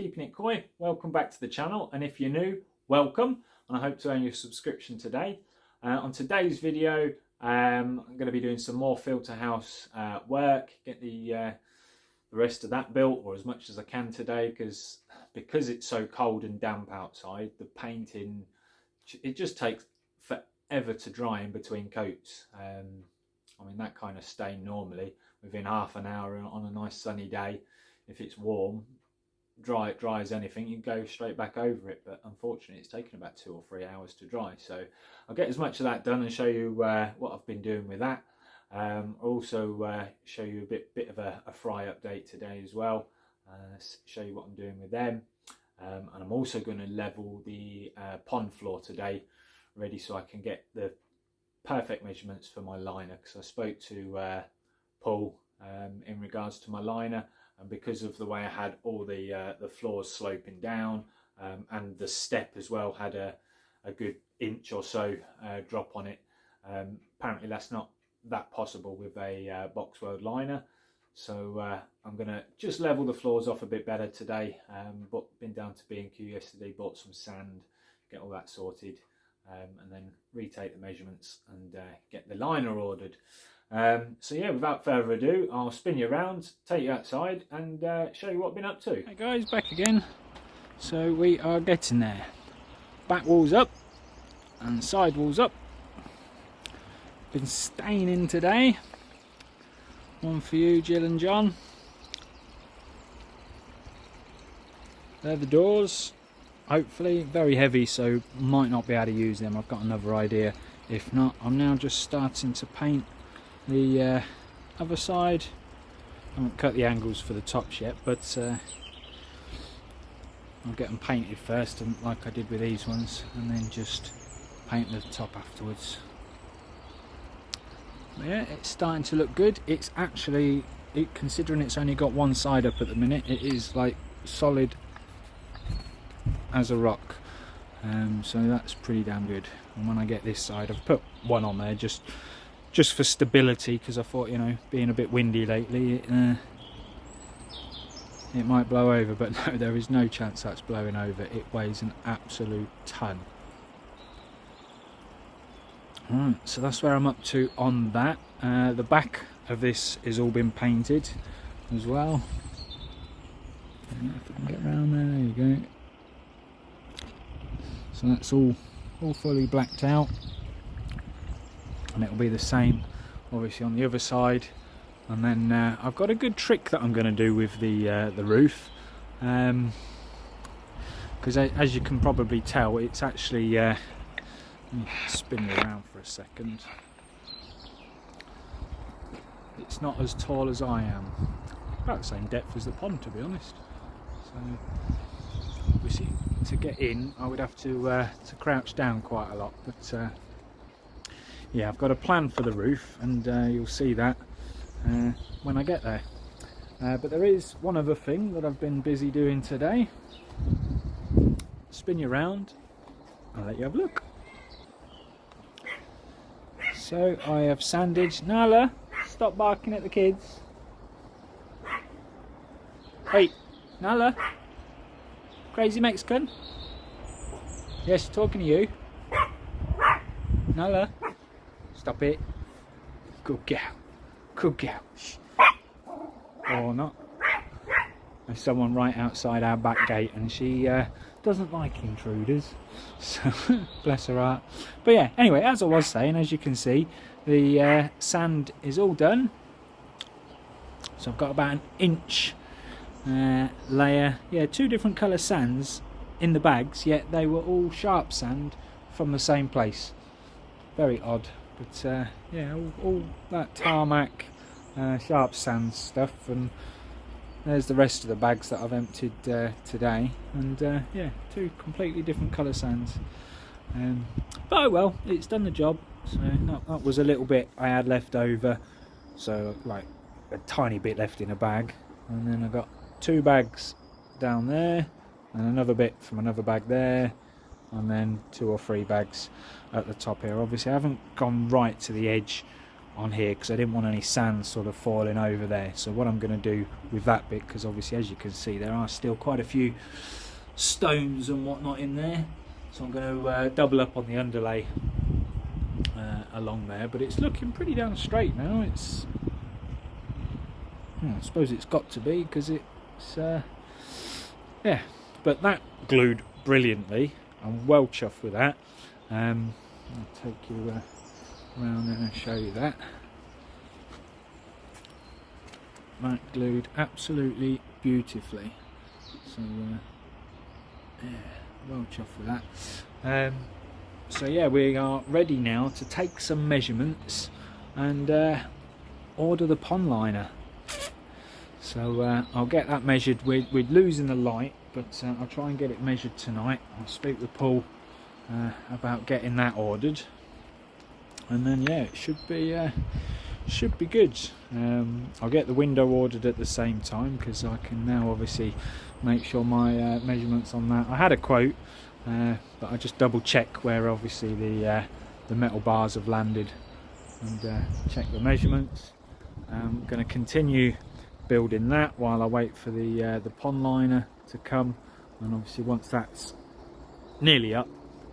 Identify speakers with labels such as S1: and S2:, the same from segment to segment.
S1: Keeping It Koi. Welcome back to the channel, and if you're new, welcome, and I hope to earn your subscription today. On today's video, I'm going to be doing some more filter house work, get the rest of that built, or as much as I can today, because it's so cold and damp outside, the painting, it just takes forever to dry in between coats. I mean, that kind of stain normally within half an hour on a nice sunny day, if it's warm, dry as anything, you go straight back over it. But unfortunately, it's taken about 2 or 3 hours to dry. So I'll get as much of that done and show you what I've been doing with that. I'll also show you a bit of a fry update today as well. Show you what I'm doing with them. And I'm also going to level the pond floor today, ready so I can get the perfect measurements for my liner, because I spoke to Paul in regards to my liner, and because of the way I had all the floors sloping down, and the step as well had a good inch or so drop on it. Apparently that's not that possible with a Boxworld liner, so I'm gonna just level the floors off a bit better today. But been down to B&Q yesterday, bought some sand, get all that sorted, and then retake the measurements and get the liner ordered. So yeah, without further ado, I'll spin you around, take you outside, and show you what I've been up to.
S2: Hey guys, back again. So we are getting there. Back walls up and side walls up. Been staining today. One for you, Jill and John. They're the doors. Hopefully very heavy, so might not be able to use them. I've got another idea. If not, I'm now just starting to paint the other side. I haven't cut the angles for the tops yet, but I'll get them painted first, and like I did with these ones, and then just paint the top afterwards. But yeah, it's starting to look good. It's actually, considering it's only got one side up at the minute, it is like solid as a rock. So that's pretty damn good. And when I get this side, I've put one on there just for stability, because I thought, you know, being a bit windy lately, it might blow over, but no, there is no chance that's blowing over. It weighs an absolute ton. Right, so that's where I'm up to on that. The back of this is all been painted as well. If I can get around there you go. So that's all fully blacked out, and it'll be the same obviously on the other side. And then I've got a good trick that I'm going to do with the roof, because as you can probably tell, it's actually let me spin you around for a second. It's not as tall as I am, about the same depth as the pond, to be honest. So obviously to get in I would have to crouch down quite a lot, but yeah, I've got a plan for the roof, and you'll see that when I get there. But there is one other thing that I've been busy doing today. Spin you around, I'll let you have a look. So I have sanded. Nala, stop barking at the kids. Hey, Nala, crazy Mexican. Yes, talking to you. Nala, stop it. Good girl. Good girl. Shh. Or not. There's someone right outside our back gate, and she doesn't like intruders. So bless her heart. But yeah, anyway, as I was saying, as you can see, the sand is all done. So I've got about an inch layer. Yeah, 2 different colour sands in the bags, yet they were all sharp sand from the same place. Very odd. But yeah, all that tarmac, sharp sand stuff, and there's the rest of the bags that I've emptied today. And yeah, 2 completely different colour sands. But oh well, it's done the job. So that was a little bit I had left over, so like a tiny bit left in a bag, and then I got 2 bags down there, and another bit from another bag there, and then 2 or 3 bags at the top here. Obviously I haven't gone right to the edge on here because I didn't want any sand sort of falling over there. So what I'm going to do with that bit, because obviously as you can see there are still quite a few stones and whatnot in there, so I'm going to double up on the underlay along there. But it's looking pretty damn straight now. It's I suppose it's got to be, because it's yeah, but that glued brilliantly. I'm well chuffed with that. I'll take you around there and show you that. That glued absolutely beautifully. So yeah, well chuffed with that. So yeah, we are ready now to take some measurements and order the pond liner. So I'll get that measured. We're losing the light, but I'll try and get it measured tonight. I'll speak with Paul about getting that ordered, and then yeah, it should be good. I'll get the window ordered at the same time, because I can now obviously make sure my measurements on that. I had a quote, but I just double check where obviously the metal bars have landed, and check the measurements. I'm going to continue building that while I wait for the pond liner to come, and obviously once that's nearly up,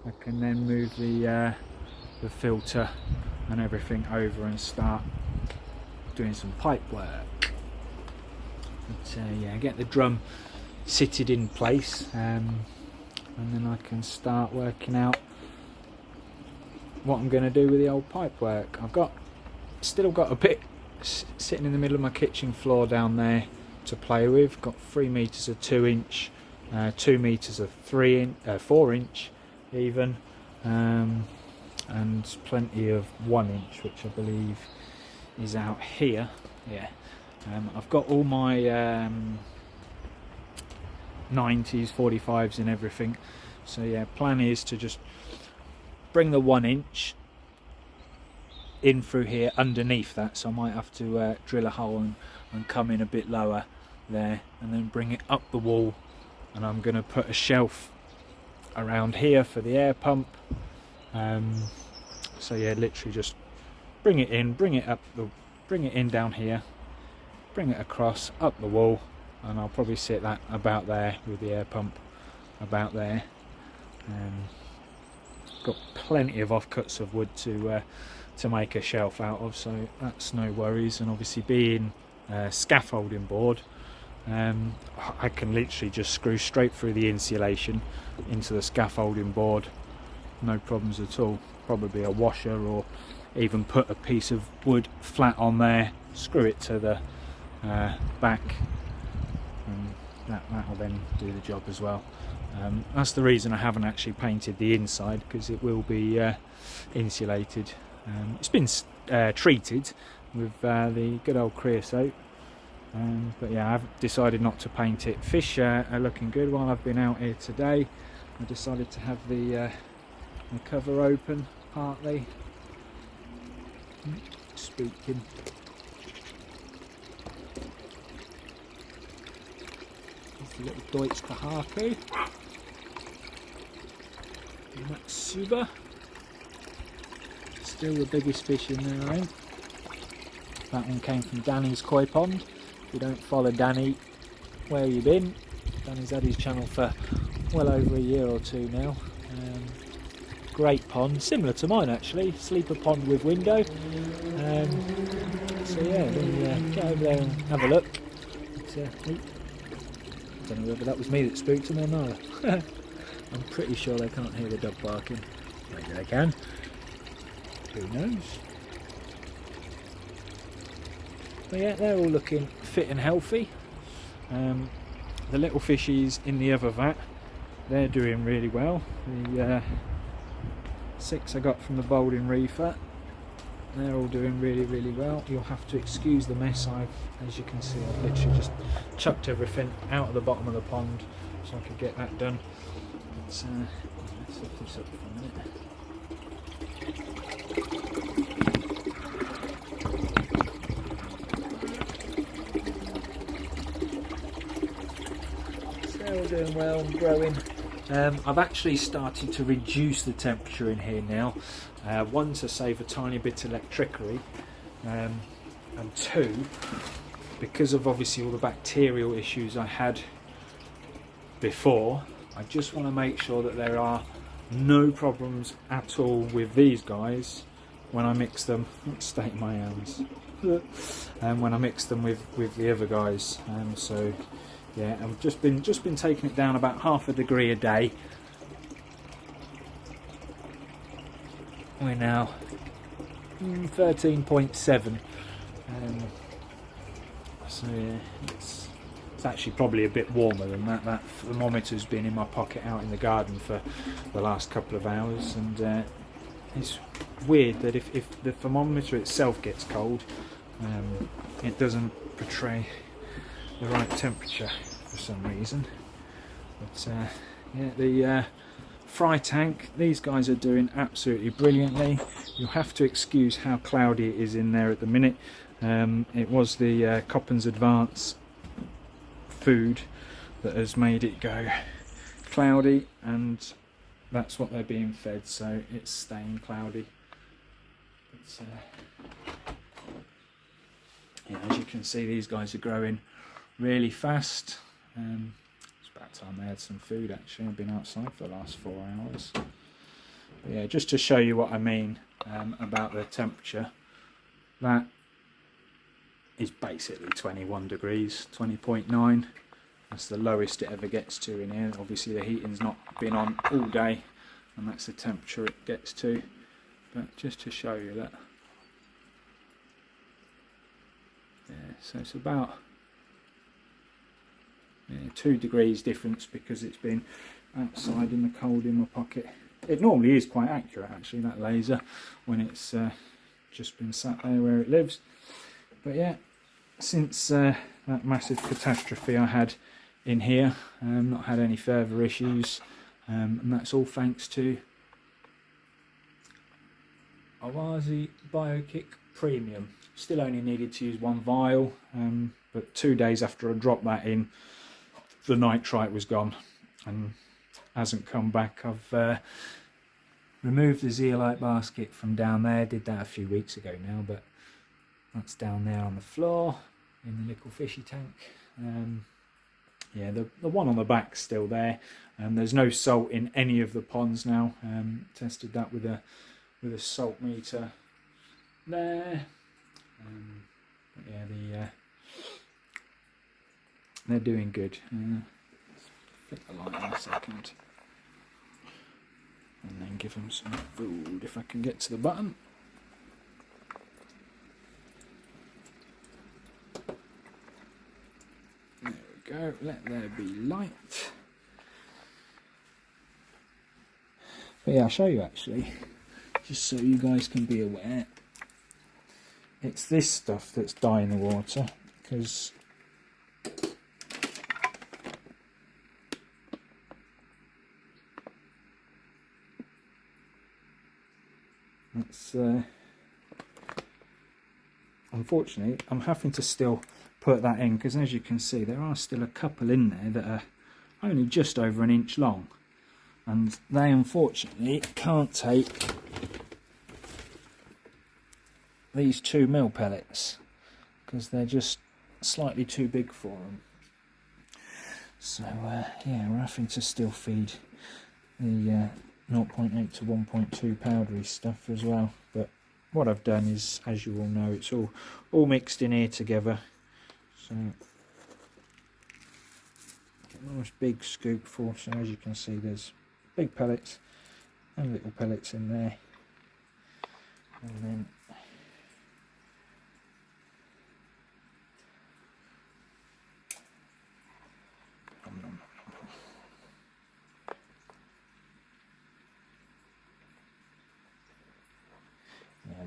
S2: I can then move the filter and everything over and start doing some pipe work. But yeah, get the drum sitted in place, and then I can start working out what I'm going to do with the old pipe work. I've still got a bit sitting in the middle of my kitchen floor down there to play with. Got 3 meters of 2 inch, 2 meters of 4 inch even, and plenty of 1 inch, which I believe is out here. Yeah, I've got all my 90s, 45s and everything. So yeah, plan is to just bring the 1 inch in through here underneath that, so I might have to drill a hole and come in a bit lower there, and then bring it up the wall. And I'm going to put a shelf around here for the air pump. So yeah, literally just bring it in, bring it in down here, bring it across up the wall, and I'll probably sit that about there with the air pump about there. Got plenty of offcuts of wood to make a shelf out of, so that's no worries. And obviously being scaffolding board, I can literally just screw straight through the insulation into the scaffolding board, no problems at all. Probably a washer, or even put a piece of wood flat on there, screw it to the back, and that'll then do the job as well. That's the reason I haven't actually painted the inside, because it will be insulated. It's been treated with the good old creosote, but yeah, I've decided not to paint it. Fish are looking good. While I've been out here today, I decided to have the cover open partly. Speaking. There's the little Deutsch Kahaku. Matsuba. Still the biggest fish in there, I think. That one came from Danny's koi pond. If you don't follow Danny, where you been? Danny's had his channel for well over a year or two now. Great pond, similar to mine actually, sleeper pond with window. So yeah, then get over there and have a look. I don't know whether that was me that spooked them or not. I'm pretty sure they can't hear the dog barking. Maybe they can. Who knows? But yeah, they're all looking fit and healthy. The little fishies in the other vat, they're doing really well. The 6 I got from the Boulding Reefer, they're all doing really well. You'll have to excuse the mess. As you can see, I've literally just chucked everything out of the bottom of the pond so I could get that done. But, let's lift this up for a minute. So they're all doing well and growing. I've actually started to reduce the temperature in here now. One, to save a tiny bit of electricity, and two, because of obviously all the bacterial issues I had before, I just want to make sure that there are no problems at all with these guys when I mix them. Let's state my hands. And when I mix them with the other guys. So yeah, I've just been taking it down about 0.5 degree a day. We're now 13.7. So yeah, it's actually probably a bit warmer than that. That thermometer's been in my pocket out in the garden for the last couple of hours, and it's weird that if the thermometer itself gets cold, it doesn't portray the right temperature for some reason. But yeah, the fry tank, these guys are doing absolutely brilliantly. You'll have to excuse how cloudy it is in there at the minute. It was the Coppens Advance food that has made it go cloudy, and that's what they're being fed, so it's staying cloudy. But, yeah, as you can see, these guys are growing really fast. It's about time they had some food actually. I've been outside for the last 4 hours. But yeah, just to show you what I mean about the temperature, that is basically 21 degrees, 20.9. That's the lowest it ever gets to in here. Obviously the heating's not been on all day, and that's the temperature it gets to. But just to show you that, yeah, so it's about 2 degrees difference because it's been outside in the cold in my pocket. It normally is quite accurate actually, that laser, when it's just been sat there where it lives. But yeah, since that massive catastrophe I had in here, not had any further issues, and that's all thanks to Awazi BioKick Premium. Still only needed to use 1 vial, but 2 days after I dropped that in, the nitrite was gone and hasn't come back. I've removed the zeolite basket from down there, did that a few weeks ago now, but that's down there on the floor in the little fishy tank. Yeah, the one on the back's still there, and there's no salt in any of the ponds now. Tested that with a salt meter there. But yeah, they're doing good. Flick the light in a second, and then give them some food if I can get to the button. There we go, let there be light. But yeah, I'll show you actually, just so you guys can be aware. It's this stuff that's dyeing the water, because it's unfortunately I'm having to still put that in, because as you can see there are still a couple in there that are only just over 1 inch long, and they unfortunately can't take these 2 mil pellets because they're just slightly too big for them. So yeah, we're having to still feed the 0.8 to 1.2 powdery stuff as well. But what I've done is, as you all know, it's all mixed in here together. So get a nice big scoop full. So as you can see, there's big pellets and little pellets in there, and then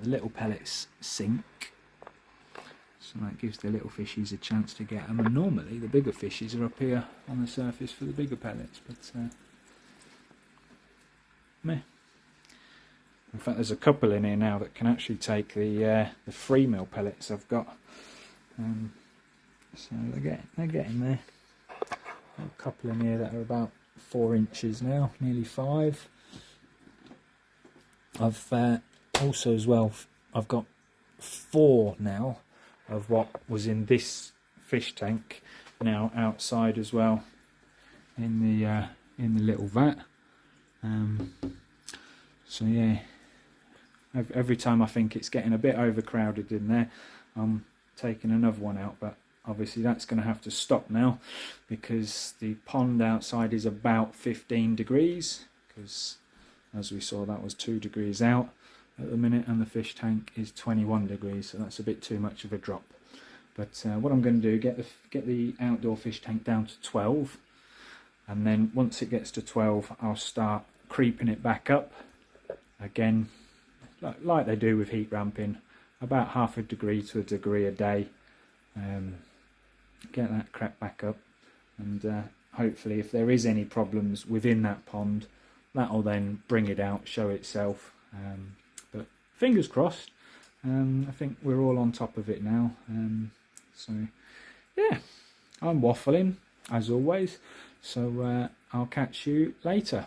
S2: the little pellets sink, so that gives the little fishies a chance to get them, and normally the bigger fishies are up here on the surface for the bigger pellets, but meh. In fact, there's a couple in here now that can actually take the 3 mil pellets I've got, so they're getting there. Got a couple in here that are about 4 inches now, nearly 5. I've also as well, I've got 4 now of what was in this fish tank now outside as well in the little vat. So yeah, every time I think it's getting a bit overcrowded in there, I'm taking another one out, but obviously that's going to have to stop now because the pond outside is about 15 degrees, because as we saw that was 2 degrees out at the minute, and the fish tank is 21 degrees, so that's a bit too much of a drop. But what I'm going to do, get the outdoor fish tank down to 12, and then once it gets to 12 I'll start creeping it back up again, like they do with heat ramping, about half a degree to a degree a day. Get that crap back up, and hopefully if there is any problems within that pond, that'll then bring it out, show itself. But fingers crossed. I think we're all on top of it now. So yeah, I'm waffling as always, so I'll catch you later.